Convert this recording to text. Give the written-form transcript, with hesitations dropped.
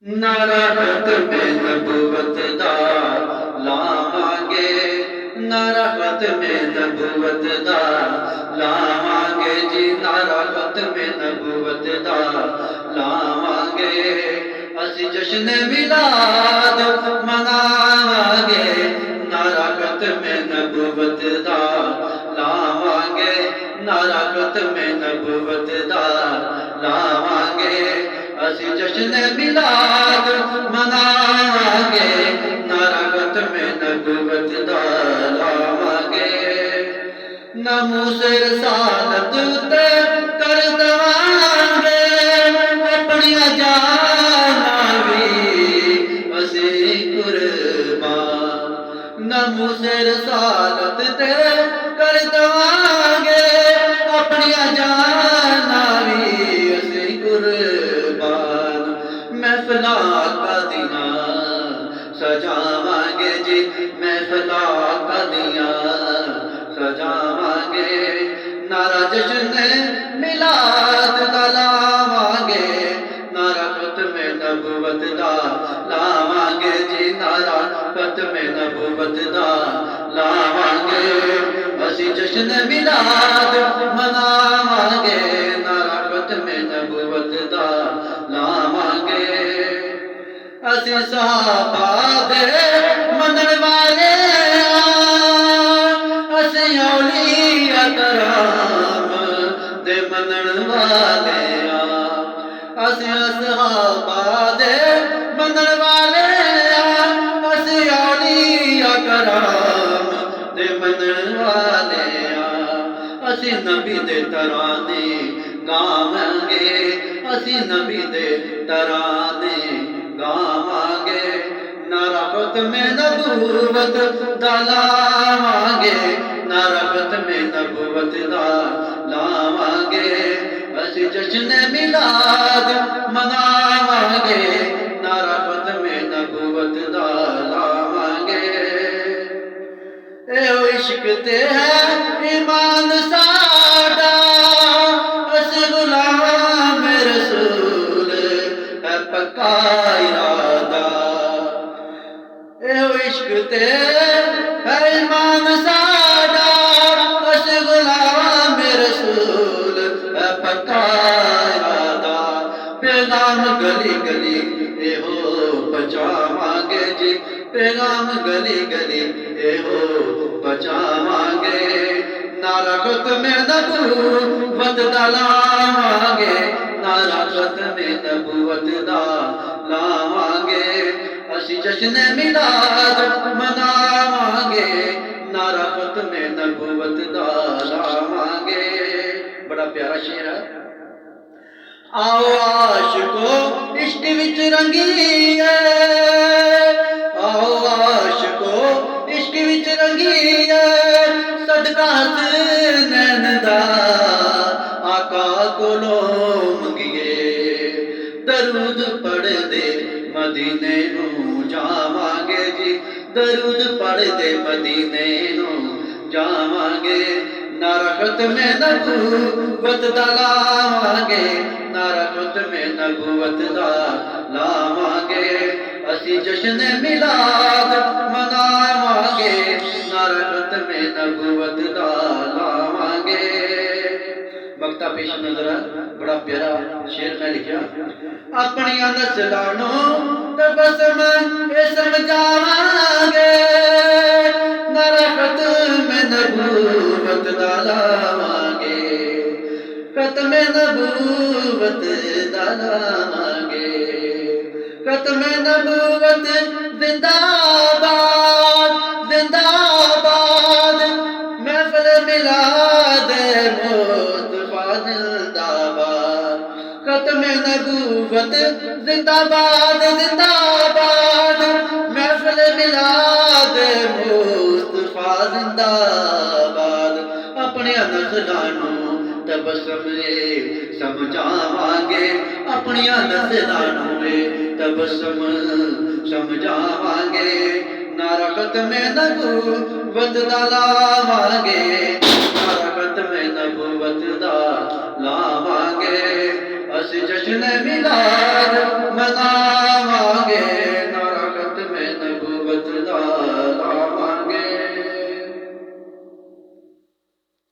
نعرہ ختم نبوت دا لاواں گے، نعرہ ختم نبوت دا لاواں گے جی، نعرہ ختم نبوت دا لاواں گے، اسی جشن میلاد مناواں گے، نعرہ ختم نبوت دا لاواں گے، نعرہ ختم نبوت دا لاواں گے، اسی جشن میلاد مناواں گے، نعرہ ختم نبوت دا لاواں گے، ناموس رسالت تے کر دواں گے، اپنی جاناں وی اسی قربان، ناموس رسالت تے کر دواں گے، اپنی جاناں وی اسی قربان، محفلاں قادیاں سجاواں گے جی، محفلاں قادیاں سجاواں گے، نعرہ جشن میلاد دا لاواں گے، نعرہ ختم نبوت دا لاواں گے جی، نعرہ ختم نبوت دا لاواں گے، اسی جشن میلاد مناواں گے، نعرہ ختم نبوت دا لاواں گے، اسی صحابہ دے منن والے اسی اولیاء کرام دے منن والے اسی اصحابہ دے منن والے اسی اولیاء کرام دے منن والے اسی نبی دے ترانے گاواں گے، اسی نبی دے ترانے گاواں گے، نعرہ ختم نبوت دا لاواں گے، نعرہ ختم نبوت دا لاواں گے، اسی جشن میلاد مناواں گے، نعرہ ختم نبوت دا لاواں گے، اے او عشق تے ہے ایمان ساڈا، اس غلام رسول ہے پکا ارادہ، اے او عشق تے ہے ایمان ساڈا، اس غلام رسول ہے پکا ارادہ، پیغام گلی گلی اے ہو پہنچاواں گے جی، پیغام گلی گلی اے ہو پہنچاواں گے، نعرہ ختم نبوت دا لاواں گے، نعرہ ختم نبوت دا لاواں گے، اسی جشن میلاد مناواں گے، نعرہ ختم نبوت دا لاواں گے، بڑا پیارا شعر ہے، آؤ عاشقو عشق وچ رنگیے، آؤ عاشقو عشق وچ رنگیے، صدقہ حسنین دا آقا کولوں منگیے، درود پڑھ دے مدینے نوں جاواں گے جی، درود پڑھ دے مدینے نوں جاواں گے، نعرہ ختم نبوت دا لاواں گے، نعرہ ختم نبوت دا لاواں گے، اسی جشن میلاد مناواں گے، نعرہ ختم نبوت دا لاواں گے، وقتہ پیش نظر ہے، بڑا پیارا شعر میں لکھا، اپنیاں نسلاں نوں تبسم اے سمجھاواں گے، نعرہ ختم نبوت دا لاواں گے، ختم نبوت دا لاواں گے، ختم نبوت زندہ باد زندہ باد، محفل میلاد مصطفیٰ زندہ باد، ختم نبوت زندہ باد زندہ باد، محفل میلاد مصطفیٰ زندہ باد، اپنے نسلاں نوں تبسم سمجھاواں گے، اپنی نسلاں نوں تبسم سمجھاواں گے، نعرہ ختم نبوت دا لاواں گے، نعرہ ختم نبوت دا لاواں گے، اسی جشن میلاد